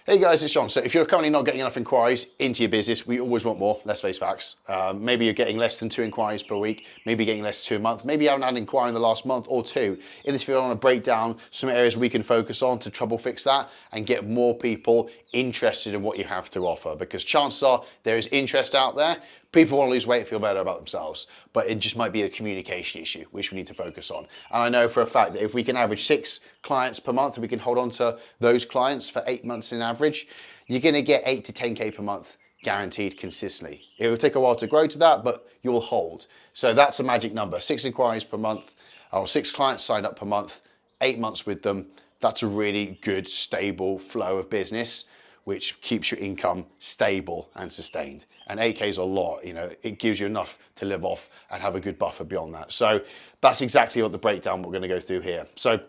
Hey guys, it's John. So if you're currently not getting enough inquiries into your business, we always want more, let's face facts. Maybe you're getting less than 2 inquiries per week, maybe you're getting less than 2 a month, maybe you haven't had an inquiry in the last month or two. In this video, I want to break down some areas we can focus on to trouble fix that and get more people interested in what you have to offer, because chances are there is interest out there. People want to lose weight and feel better about themselves, but it just might be a communication issue, which we need to focus on. And I know for a fact that if we can average 6 clients per month and we can hold on to those clients for 8 months in average, you're going to get 8 to 10K per month guaranteed consistently. It will take a while to grow to that, but you will hold. So that's a magic number. 6 inquiries per month, or 6 clients signed up per month, 8 months with them. That's a really good, stable flow of business, which keeps your income stable and sustained. And 8K is a lot, it gives you enough to live off and have a good buffer beyond that. So that's exactly what the breakdown we're gonna go through here. So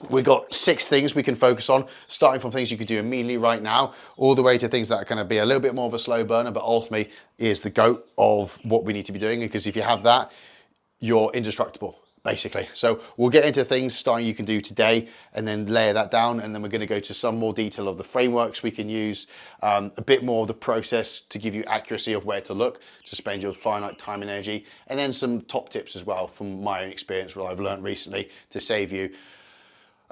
we've got 6 things we can focus on, starting from things you could do immediately right now, all the way to things that are gonna be a little bit more of a slow burner, but ultimately is the GOAT of what we need to be doing, because if you have that, you're indestructible, basically. So we'll get into things starting you can do today and then layer that down, and then we're going to go to some more detail of the frameworks we can use, a bit more of the process to give you accuracy of where to look to spend your finite time and energy, and then some top tips as well from my own experience, what I've learned recently to save you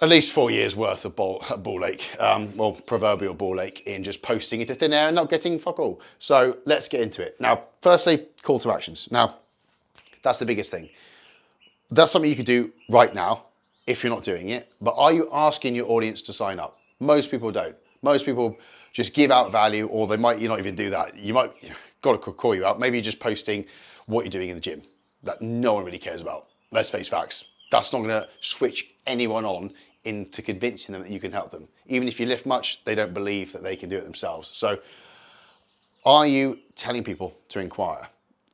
at least 4 years worth of ball ache, well, proverbial ball ache in just posting into thin air and not getting fuck all. So let's get into it. Now, firstly, call to actions. Now, that's the biggest thing. That's something you could do right now if you're not doing it, but are you asking your audience to sign up? Most people don't. Most people just give out value, or they might not even do that. You might, got to call you out. Maybe you're just posting what you're doing in the gym that no one really cares about. Let's face facts. That's not gonna switch anyone on into convincing them that you can help them. Even if you lift much, they don't believe that they can do it themselves. So are you telling people to inquire?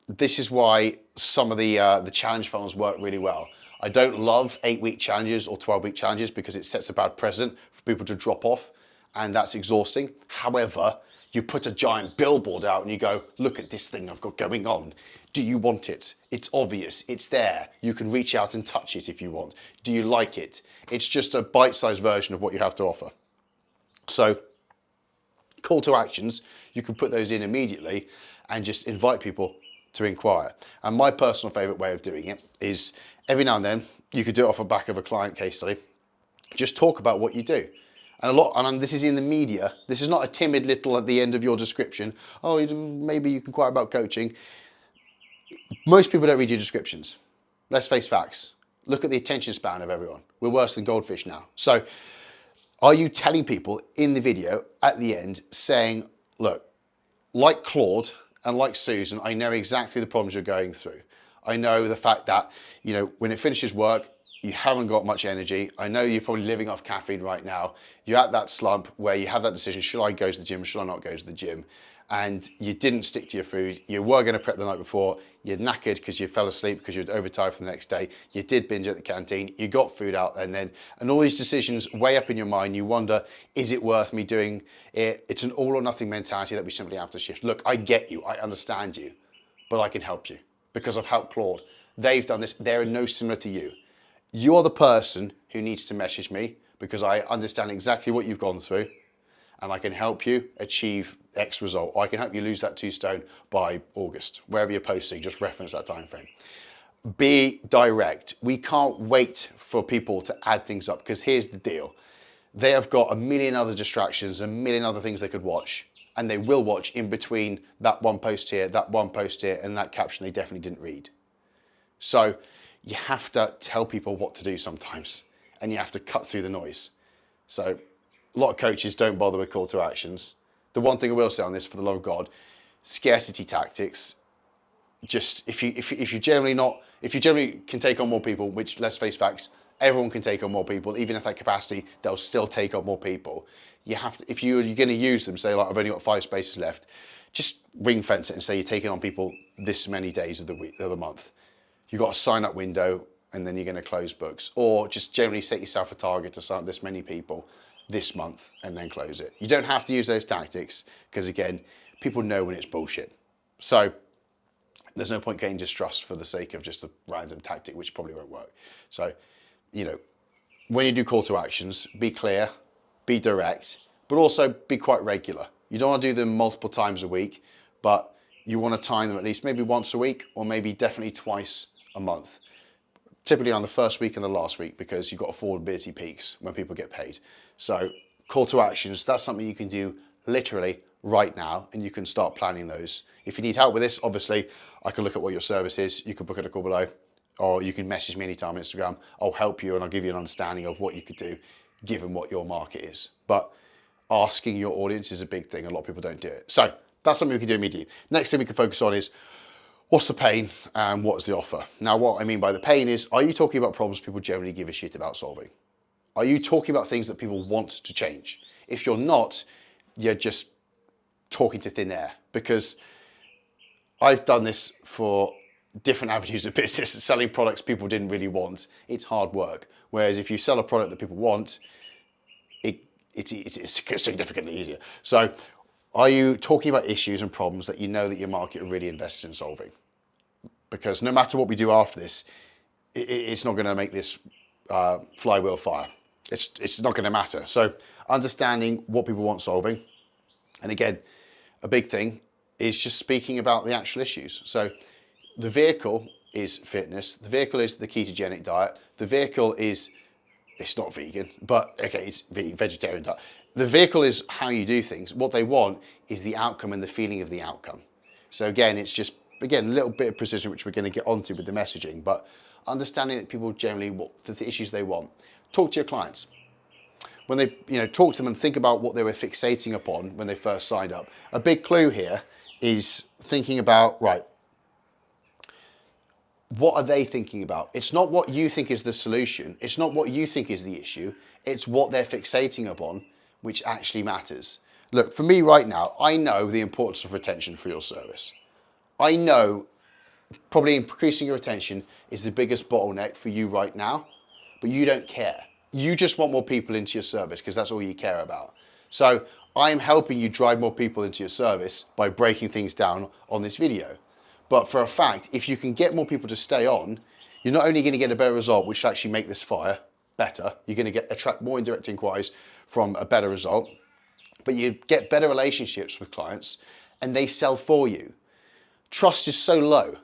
This is why some of the challenge funnels work really well. I don't love 8-week challenges or 12-week challenges because it sets a bad precedent for people to drop off, and that's exhausting. However, you put a giant billboard out and you go, look at this thing I've got going on. Do you want it? It's obvious, it's there. You can reach out and touch it if you want. Do you like it? It's just a bite-sized version of what you have to offer. So call to actions, you can put those in immediately and just invite people to inquire. And my personal favorite way of doing it is every now and then, you could do it off the back of a client case study, just talk about what you do. And this is in the media. This is not a timid little at the end of your description. Oh, maybe you can inquire about coaching. Most people don't read your descriptions. Let's face facts. Look at the attention span of everyone. We're worse than goldfish now. So are you telling people in the video at the end saying, look, like Claude and like Susan, I know exactly the problems you're going through. I know the fact that, when it finishes work, you haven't got much energy. I know you're probably living off caffeine right now. You're at that slump where you have that decision, should I go to the gym, should I not go to the gym? And you didn't stick to your food. You were gonna prep the night before. You're knackered because you fell asleep because you're overtired from the next day. You did binge at the canteen. You got food out, and all these decisions weigh up in your mind. You wonder, is it worth me doing it? It's an all or nothing mentality that we simply have to shift. Look, I get you, I understand you, but I can help you because I've helped Claude. They've done this. They're no similar to you. You are the person who needs to message me because I understand exactly what you've gone through, and I can help you achieve X result, or I can help you lose that 2 stone by August. Wherever you're posting, just reference that time frame. Be direct. We can't wait for people to add things up, because here's the deal. They have got a million other distractions, a million other things they could watch, and they will watch in between that one post here, that one post here, and that caption they definitely didn't read. So you have to tell people what to do sometimes, and you have to cut through the noise. So a lot of coaches don't bother with call to actions. The one thing I will say on this, for the love of God, scarcity tactics. Just if you generally can take on more people, which, let's face facts, everyone can take on more people. Even if that capacity, they'll still take on more people. You have to, if you're going to use them, say like I've only got 5 spaces left, just ring fence it and say you're taking on people this many days of the week, of the month. You've got a sign up window, and then you're going to close books, or just generally set yourself a target to sign up this many people this month and then close it. You don't have to use those tactics because, again, people know when it's bullshit. So there's no point getting distrust for the sake of just a random tactic, which probably won't work. So, when you do call to actions, be clear, be direct, but also be quite regular. You don't want to do them multiple times a week, but you want to time them at least maybe once a week or maybe definitely twice a month. Typically on the first week and the last week, because you've got affordability peaks when people get paid. So call to actions, that's something you can do literally right now, and you can start planning those. If you need help with this, obviously, I can look at what your service is. You can book at a call below, or you can message me anytime on Instagram. I'll help you and I'll give you an understanding of what you could do given what your market is. But asking your audience is a big thing. A lot of people don't do it. So that's something we can do immediately. Next thing we can focus on is what's the pain and what's the offer? Now, what I mean by the pain is, are you talking about problems people generally give a shit about solving? Are you talking about things that people want to change? If you're not, you're just talking to thin air, because I've done this for different avenues of business, selling products people didn't really want. It's hard work. Whereas if you sell a product that people want, it's significantly easier. So are you talking about issues and problems that you know that your market are really invested in solving? Because no matter what we do after this, it's not going to make this flywheel fire. It's not going to matter. So understanding what people want solving. And again, a big thing is just speaking about the actual issues. So the vehicle is fitness. The vehicle is the ketogenic diet. The vehicle is, it's not vegan, but okay, it's vegetarian diet. The vehicle is how you do things. What they want is the outcome and the feeling of the outcome. So again, it's just, again, a little bit of precision, which we're going to get onto with the messaging, but understanding that people generally, what the issues they want. Talk to your clients. When they, talk to them and think about what they were fixating upon when they first signed up. A big clue here is thinking about, right, what are they thinking about? It's not what you think is the solution. It's not what you think is the issue. It's what they're fixating upon, which actually matters. Look, for me right now, I know the importance of retention for your service. I know probably increasing your retention is the biggest bottleneck for you right now, but you don't care. You just want more people into your service because that's all you care about. So I'm helping you drive more people into your service by breaking things down on this video. But for a fact, if you can get more people to stay on, you're not only going to get a better result, which will actually make this fire better, you're going to attract more indirect inquiries from a better result, but you get better relationships with clients and they sell for you. Trust is so low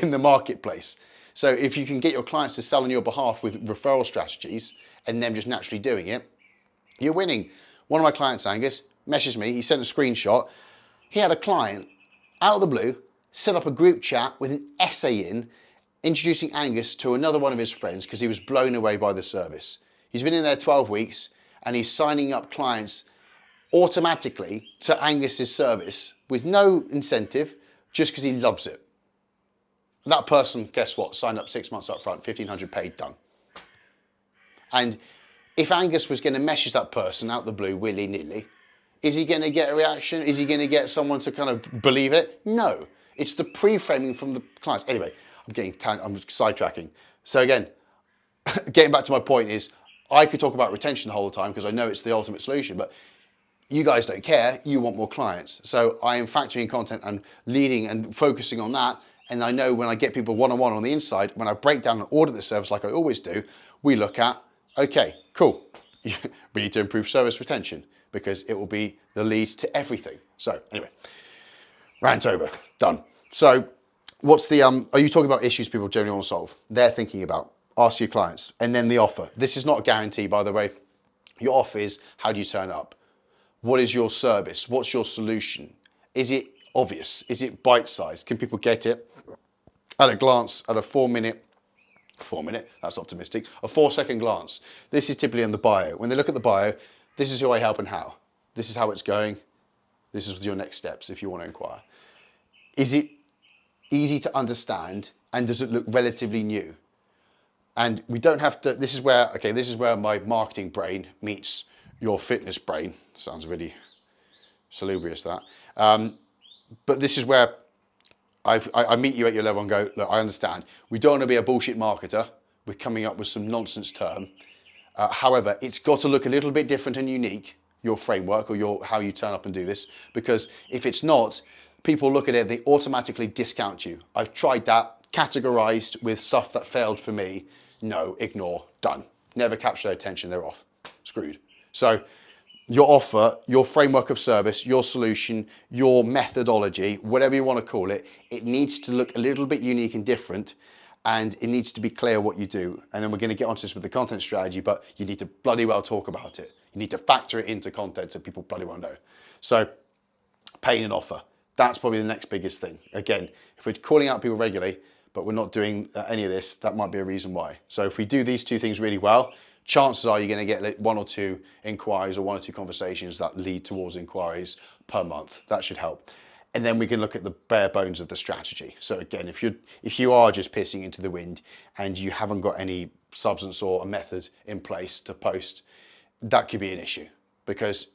in the marketplace. So if you can get your clients to sell on your behalf with referral strategies and them just naturally doing it, you're winning. One of my clients, Angus, messaged me, he sent a screenshot. He had a client out of the blue set up a group chat with an essay in introducing Angus to another one of his friends because he was blown away by the service. He's been in there 12 weeks and he's signing up clients automatically to Angus's service with no incentive, just because he loves it. That person, guess what? Signed up 6 months up front, 1,500 paid, done. And if Angus was going to message that person out the blue willy-nilly, is he going to get a reaction? Is he going to get someone to kind of believe it? No. It's the pre-framing from the clients. Anyway, I'm sidetracking. So again, getting back to my point is, I could talk about retention the whole time because I know it's the ultimate solution, but you guys don't care, you want more clients. So I am factoring content and leading and focusing on that. And I know when I get people one-on-one on the inside, when I break down and audit the service like I always do, we look at, okay, cool. We need to improve service retention because it will be the lead to everything. So anyway, rant over, done. So what's the, are you talking about issues people generally want to solve? They're thinking about, ask your clients. And then the offer. This is not a guarantee, by the way. Your offer is, how do you turn up? What is your service? What's your solution? Is it obvious? Is it bite-sized? Can people get it at a glance, at a 4 minute, that's optimistic, a 4-second glance? This is typically in the bio. When they look at the bio, this is who I help and how. This is how it's going. This is your next steps if you want to inquire. Is it easy to understand and does it look relatively new? And we don't have to, this is where my marketing brain meets your fitness brain. Sounds really salubrious, that. But this is where I meet you at your level and go, look, I understand. We don't want to be a bullshit marketer with coming up with some nonsense term. However, it's got to look a little bit different and unique, your framework or how you turn up and do this, because if it's not, people look at it, they automatically discount you. I've tried that, categorized with stuff that failed for me. No, ignore, done. Never capture their attention, they're off, screwed. So your offer, your framework of service, your solution, your methodology, whatever you want to call it, it needs to look a little bit unique and different, and it needs to be clear what you do. And then we're going to get onto this with the content strategy, but you need to bloody well talk about it. You need to factor it into content so people bloody well know. So paying an offer, that's probably the next biggest thing. Again, if we're calling out people regularly, but we're not doing any of this, that might be a reason why. So if we do these two things really well, chances are you're going to get like 1 or 2 inquiries or 1 or 2 conversations that lead towards inquiries per month. That should help. And then we can look at the bare bones of the strategy. So again, if you are just pissing into the wind and you haven't got any substance or a method in place to post, that could be an issue, because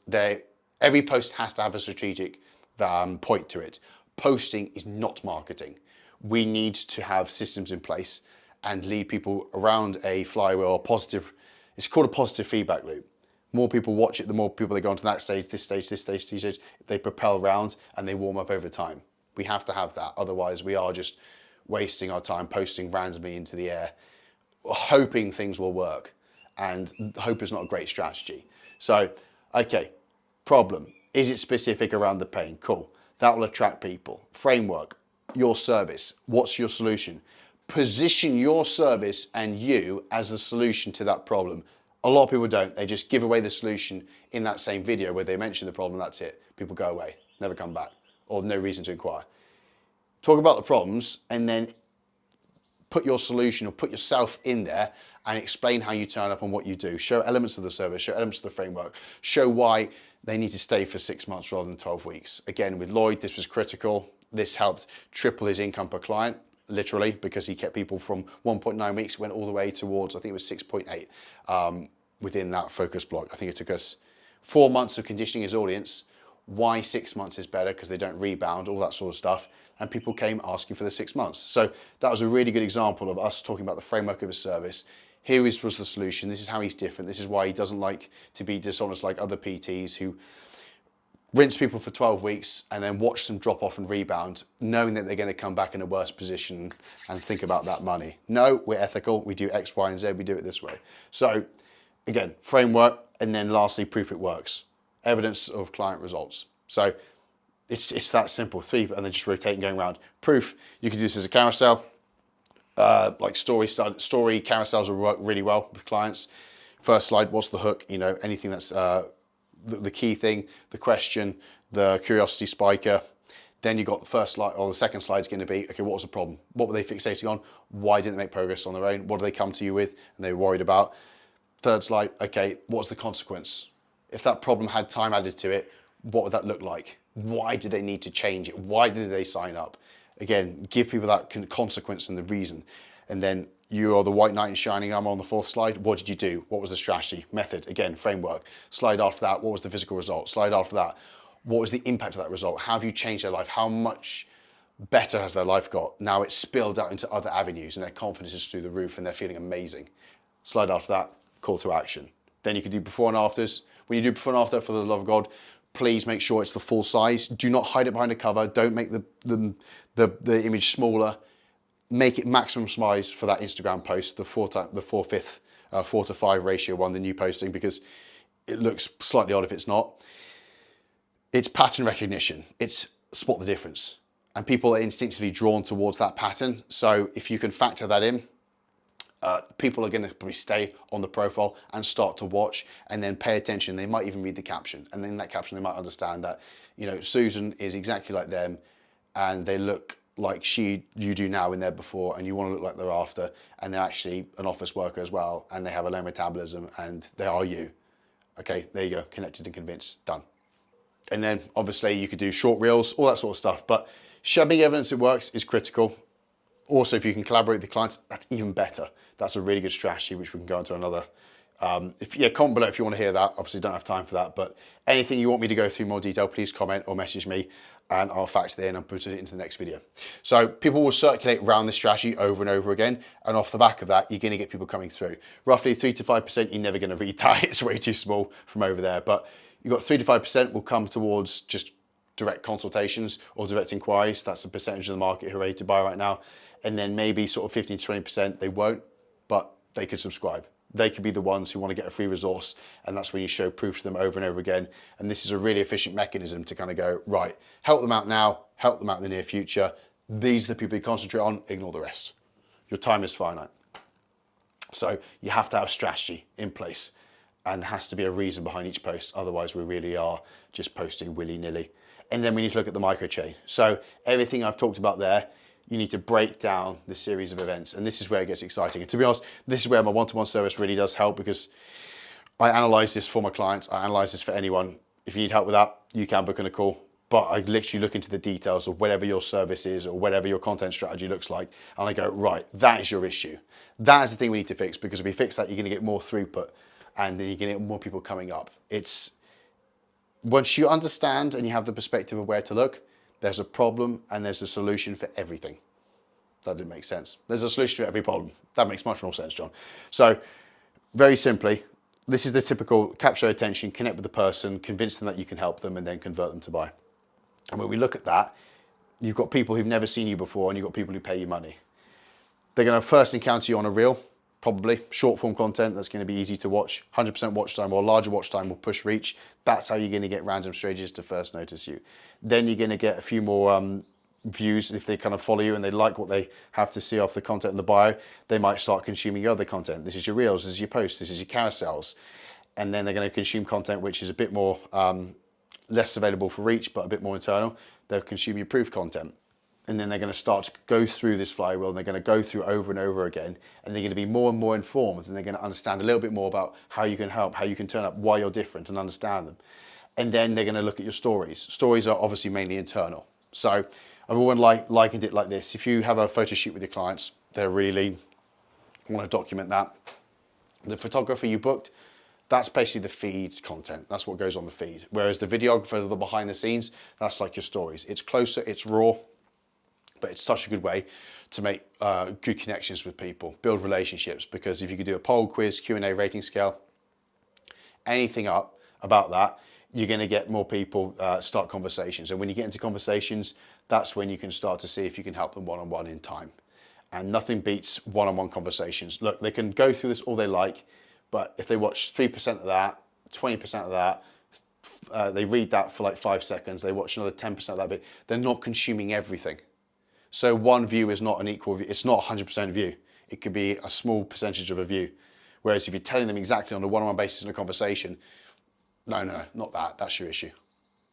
every post has to have a strategic point to it. Posting is not marketing. We need to have systems in place and lead people around a flywheel, positive. It's called a positive feedback loop. More people watch it, the more people they go onto that stage, this stage, this stage, this stage, they propel around and they warm up over time. We have to have that. Otherwise, we are just wasting our time posting randomly into the air, hoping things will work. And hope is not a great strategy. So, okay, problem. Is it specific around the pain? Cool. That will attract people. Framework, your service. What's your solution? Position your service and you as the solution to that problem. A lot of people don't. They just give away the solution in that same video where they mention the problem, that's it. People go away, never come back, or no reason to inquire. Talk about the problems and then put your solution or put yourself in there and explain how you turn up and what you do. Show elements of the service, show elements of the framework, show why they need to stay for 6 months rather than 12 weeks. Again, with Lloyd, this was critical. This helped triple his income per client, literally, because he kept people from 1.9 weeks, went all the way towards, I think it was 6.8 within that focus block. I think it took us 4 months of conditioning his audience. Why 6 months is better, because they don't rebound, all that sort of stuff. And people came asking for the 6 months. So that was a really good example of us talking about the framework of his service. Here was the solution. This is how he's different. This is why he doesn't like to be dishonest like other PTs who rinse people for 12 weeks and then watch them drop off and rebound, knowing that they're going to come back in a worse position and think about that money. No, we're ethical. We do X, Y, and Z. We do it this way. So again, framework, and then lastly, proof it works. Evidence of client results. So it's that simple. 3, and then just rotating, going around. Proof, you can do this as a carousel. Like story carousels will work really well with clients. First slide, what's the hook? You know, anything that's the key thing, the question, the curiosity spiker. Then you got the first slide, or the second slide is going to be, okay, what was the problem? What were they fixating on? Why didn't they make progress on their own? What do they come to you with and they were worried about? Third slide, okay, what's the consequence? If that problem had time added to it, what would that look like? Why did they need to change it? Why did they sign up? Again, give people that consequence and the reason. And then you are the white knight in shining armor on the 4th slide. What did you do? What was the strategy? Method, again, framework. Slide after that, what was the physical result? Slide after that, what was the impact of that result? How have you changed their life? How much better has their life got? Now it's spilled out into other avenues and their confidence is through the roof and they're feeling amazing. Slide after that, call to action. Then you can do before and afters. When you do before and after, for the love of God, please make sure it's the full size. Do not hide it behind a cover. Don't make the image smaller. Make it maximum size for that Instagram post, the 4 to 5 ratio one, the new posting, because it looks slightly odd if it's not. It's pattern recognition. It's spot the difference. And people are instinctively drawn towards that pattern. So if you can factor that in, people are going to probably stay on the profile and start to watch and then pay attention. They might even read the caption, and then in that caption they might understand that, you know, Susan is exactly like them and they look like you do now in there before, and you want to look like they're after, and they're actually an office worker as well, and they have a low metabolism and they are you. Okay, there you go, connected and convinced, done. And then obviously you could do short reels, all that sort of stuff, but showing evidence it works is critical. Also, if you can collaborate with the clients, that's even better. That's a really good strategy, which we can go into another. Comment below if you want to hear that. Obviously, don't have time for that, but anything you want me to go through more detail, please comment or message me, and I'll factor it in and put it into the next video. So people will circulate around this strategy over and over again, and off the back of that, you're going to get people coming through. Roughly 3 to 5%, you're never going to read that. It's way too small from over there, but you've got 3 to 5% will come towards just direct consultations or direct inquiries. That's the percentage of the market who are ready to buy right now. And then maybe sort of 15 to 20%, they won't, but they could subscribe. they could be the ones who want to get a free resource, and that's when you show proof to them over and over again. And this is a really efficient mechanism to kind of go, right, help them out now, help them out in the near future. These are the people you concentrate on, ignore the rest. Your time is finite. So you have to have strategy in place, and there has to be a reason behind each post. Otherwise, we really are just posting willy-nilly. And then we need to look at the micro chain. So everything I've talked about there, you need to break down the series of events. And this is where it gets exciting. And to be honest, this is where my one-to-one service really does help, because I analyze this for my clients. I analyze this for anyone. If you need help with that, you can book in a call. But I literally look into the details of whatever your service is or whatever your content strategy looks like. And I go, right, that is your issue. That is the thing we need to fix, because if we fix that, you're going to get more throughput and then you're going to get more people coming up. It's once you understand and you have the perspective of where to look, there's a problem and there's a solution for everything. That didn't make sense. There's a solution to every problem. That makes much more sense, John. So very simply, this is the typical capture attention, connect with the person, convince them that you can help them, and then convert them to buy. And when we look at that, you've got people who've never seen you before, and you've got people who pay you money. They're going to first encounter you on a reel, probably short form content that's going to be easy to watch. 100% watch time or larger watch time will push reach. That's how you're going to get random strangers to first notice you. Then you're going to get a few more views if they kind of follow you and they like what they have to see off the content in the bio. They might start consuming your other content. This is your reels, this is your posts, this is your carousels. And then they're going to consume content which is a bit more less available for reach, but a bit more internal. They'll consume your proof content. And then they're going to start to go through this flywheel, and they're going to go through over and over again, and they're going to be more and more informed, and they're going to understand a little bit more about how you can help, how you can turn up, why you're different, and understand them. And then they're going to look at your stories. Stories are obviously mainly internal. So I've always likened it like this. If you have a photo shoot with your clients, they're really want to document that. The photographer you booked, that's basically the feed content. That's what goes on the feed. Whereas the videographer, the behind the scenes, that's like your stories. It's closer, it's raw, but it's such a good way to make good connections with people, build relationships, because if you could do a poll, quiz, Q&A, rating scale, anything up about that, you're going to get more people start conversations. And when you get into conversations, that's when you can start to see if you can help them one-on-one in time. And nothing beats one-on-one conversations. Look, they can go through this all they like, but if they watch 3% of that, 20% of that, they read that for like 5 seconds, they watch another 10% of that bit, they're not consuming everything. So one view is not an equal view. It's not 100% view. It could be a small percentage of a view. Whereas if you're telling them exactly on a one-on-one basis in a conversation, no, not that. That's your issue.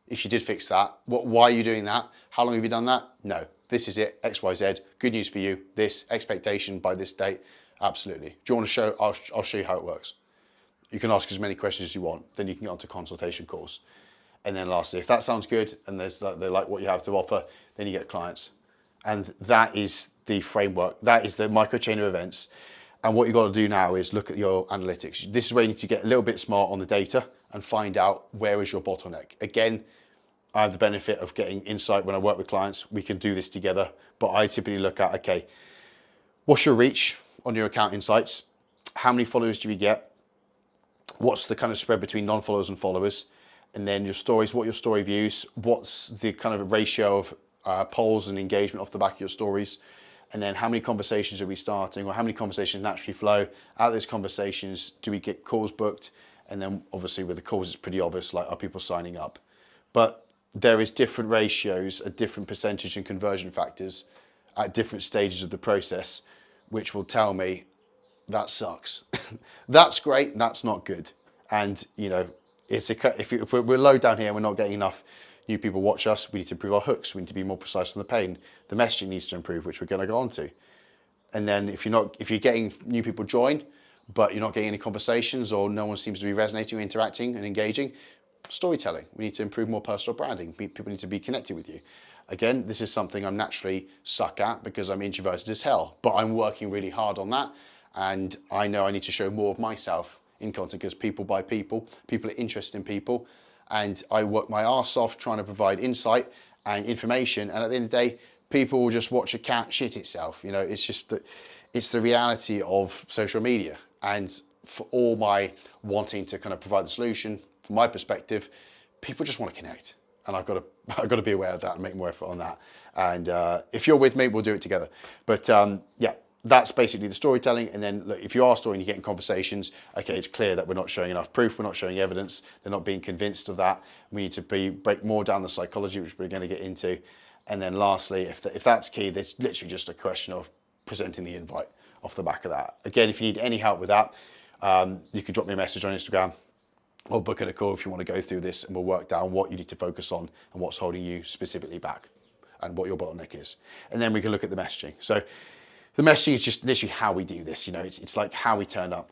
If you did fix that, why are you doing that? How long have you done that? No, this is it, X, Y, Z. Good news for you. This expectation by this date. Absolutely. Do you want to show? I'll show you how it works. You can ask as many questions as you want. Then you can get onto consultation calls. And then lastly, if that sounds good and they like what you have to offer, then you get clients. And that is the framework. That is the micro chain of events. And what you've got to do now is look at your analytics. This is where you need to get a little bit smart on the data and find out where is your bottleneck. Again, I have the benefit of getting insight when I work with clients. We can do this together. But I typically look at, okay, what's your reach on your account insights? How many followers do we get? What's the kind of spread between non-followers and followers? And then your stories, what your story views? What's the kind of ratio of polls and engagement off the back of your stories? And then how many conversations are we starting, or how many conversations naturally flow? Out of those conversations, do we get calls booked? And then obviously with the calls, it's pretty obvious, like, are people signing up? But there is different ratios, a different percentage and conversion factors at different stages of the process, which will tell me that sucks. That's great, that's not good. And you know, if we're low down here and we're not getting enough new people watch us, we need to improve our hooks, we need to be more precise on the pain. The messaging needs to improve, which we're going to go on to. And then if you're getting new people join, but you're not getting any conversations, or no one seems to be resonating or interacting and engaging, storytelling. We need to improve more personal branding. People need to be connected with you. Again, this is something I'm naturally suck at because I'm introverted as hell, but I'm working really hard on that. And I know I need to show more of myself in content, because people buy people, people are interested in people. And I work my arse off trying to provide insight and information. And at the end of the day, people will just watch a cat shit itself. You know, it's just that it's the reality of social media. And for all my wanting to kind of provide the solution, from my perspective, people just want to connect. And I've got to be aware of that and make more effort on that. And if you're with me, we'll do it together. But yeah, that's basically the storytelling. And then look, if you are storying, you're getting conversations. Okay, it's clear that we're not showing enough proof. We're not showing evidence. They're not being convinced of that. We need to break more down the psychology, which we're going to get into. And then lastly, if that's key, there's literally just a question of presenting the invite off the back of that. Again, if you need any help with that, you can drop me a message on Instagram or book in a call if you want to go through this, and we'll work down what you need to focus on and what's holding you specifically back and what your bottleneck is. And then we can look at the messaging. So the messaging is just literally how we do this. It's like how we turn up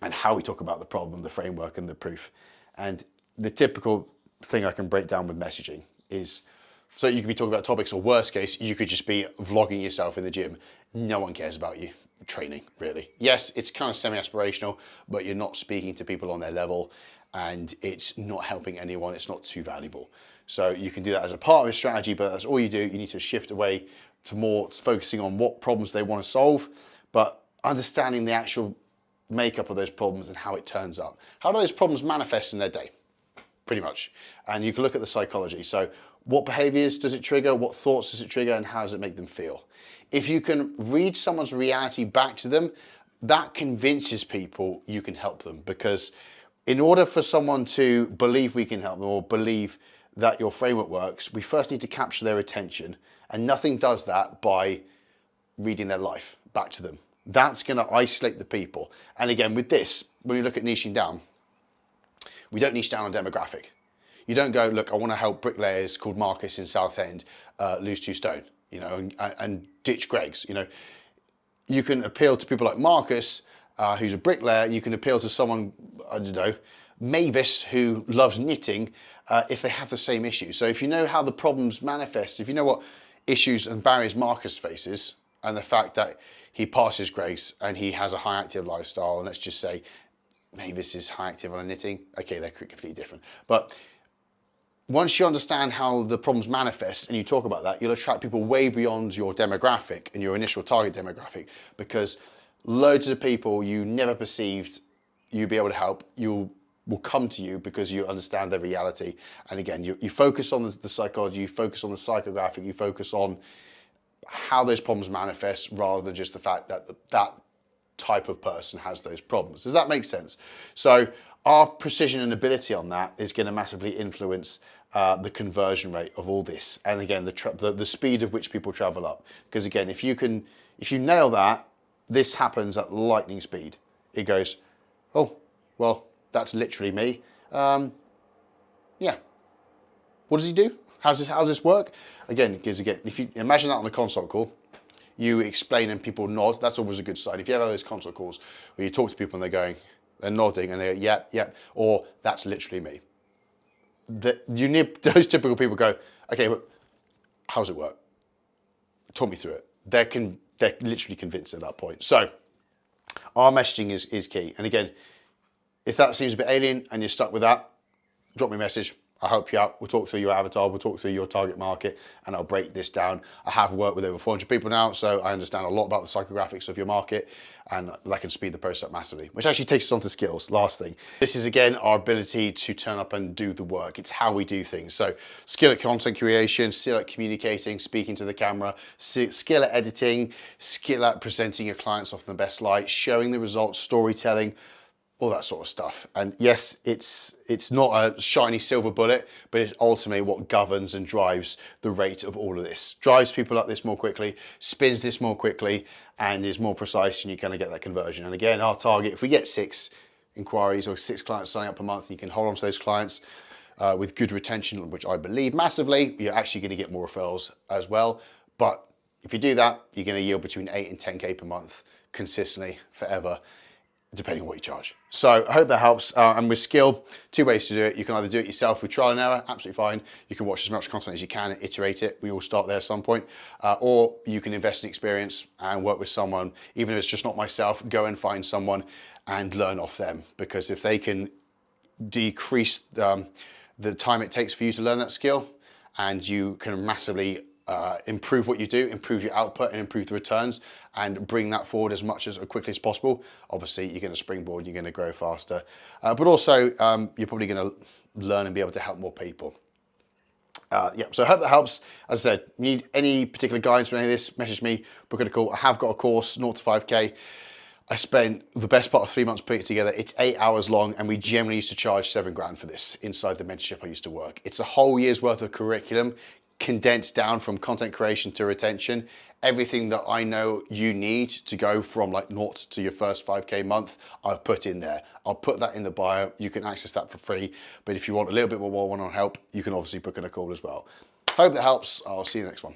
and how we talk about the problem, the framework, and the proof. And the typical thing I can break down with messaging is, so you could be talking about topics, or worst case, you could just be vlogging yourself in the gym. No one cares about you training, really. Yes, it's kind of semi-aspirational, but you're not speaking to people on their level, and it's not helping anyone. It's not too valuable. So you can do that as a part of your strategy, but that's all you do. You need to shift away to more focusing on what problems they want to solve, but understanding the actual makeup of those problems and how it turns up. How do those problems manifest in their day? Pretty much. And you can look at the psychology. So what behaviors does it trigger? What thoughts does it trigger? And how does it make them feel? If you can read someone's reality back to them, that convinces people you can help them. Because in order for someone to believe we can help them, or believe that your framework works, we first need to capture their attention. And nothing does that by reading their life back to them. That's going to isolate the people. And again, with this, when we look at niching down, we don't niche down on demographic. You don't go, look, I want to help bricklayers called Marcus in Southend lose 2 stone, and ditch Greg's. You can appeal to people like Marcus, who's a bricklayer. You can appeal to someone, I don't know, Mavis, who loves knitting, if they have the same issues. So if you know how the problems manifest, if you know what issues and barriers Marcus faces, and the fact that he passes Greg's and he has a high active lifestyle, and let's just say Mavis is high active on knitting. Okay, they're completely different. But once you understand how the problems manifest and you talk about that, you'll attract people way beyond your demographic and your initial target demographic, because loads of people you never perceived you'd be able to help, will come to you because you understand their reality. And again, you focus on the psychology, you focus on the psychographic, you focus on how those problems manifest rather than just the fact that that type of person has those problems. Does that make sense? So our precision and ability on that is going to massively influence the conversion rate of all this. And again, the speed of which people travel up. Because again, if you nail that, this happens at lightning speed. It goes, oh, well, that's literally me. Yeah. What does he do? How does this work? Again, if you imagine that on a consult call, you explain and people nod, that's always a good sign. If you have those consult calls where you talk to people and they're nodding and they go, yep, yep, or that's literally me. You need those typical people go, okay, but how does it work? Talk me through it. They're literally convinced at that point. So our messaging is key. And again, if that seems a bit alien and you're stuck with that, drop me a message. I'll help you out. We'll talk through your avatar. We'll talk through your target market, and I'll break this down. I have worked with over 400 people now, so I understand a lot about the psychographics of your market, and that can speed the process up massively, which actually takes us on to skills. Last thing. This is, again, our ability to turn up and do the work. It's how we do things. So skill at content creation, skill at communicating, speaking to the camera, skill at editing, skill at presenting your clients off in the best light, showing the results, storytelling, all that sort of stuff. And yes, it's not a shiny silver bullet, but it's ultimately what governs and drives the rate of all of this. Drives people up this more quickly, spins this more quickly, and is more precise, and you're going to get that conversion. And again, our target, if we get 6 inquiries or 6 clients signing up per month, you can hold on to those clients with good retention, which I believe massively, you're actually going to get more referrals as well. But if you do that, you're going to yield between 8 and 10K per month consistently forever, depending on what you charge. So I hope that helps. And with skill, 2 ways to do it. You can either do it yourself with trial and error, absolutely fine. You can watch as much content as you can and iterate it. We all start there at some point. Or you can invest in experience and work with someone, even if it's just not myself, go and find someone and learn off them. Because if they can decrease the time it takes for you to learn that skill, and you can massively improve what you do, improve your output and improve the returns, and bring that forward as quickly as possible. Obviously, you're going to springboard, you're going to grow faster, but also you're probably going to learn and be able to help more people. Yeah, so I hope that helps. As I said, need any particular guidance on any of this, message me, book in a call. I have got a course, 0 to 5K. I spent the best part of 3 months putting it together. It's 8 hours long, and we generally used to charge 7 grand for this inside the mentorship I used to work. It's a whole year's worth of curriculum condensed down from content creation to retention. Everything that I know you need to go from like 0 to your first 5K month, I've put in there. I'll put that in the bio. You can access that for free. But if you want a little bit more one-on-one help, you can obviously book in a call as well. Hope that helps. I'll see you in the next one.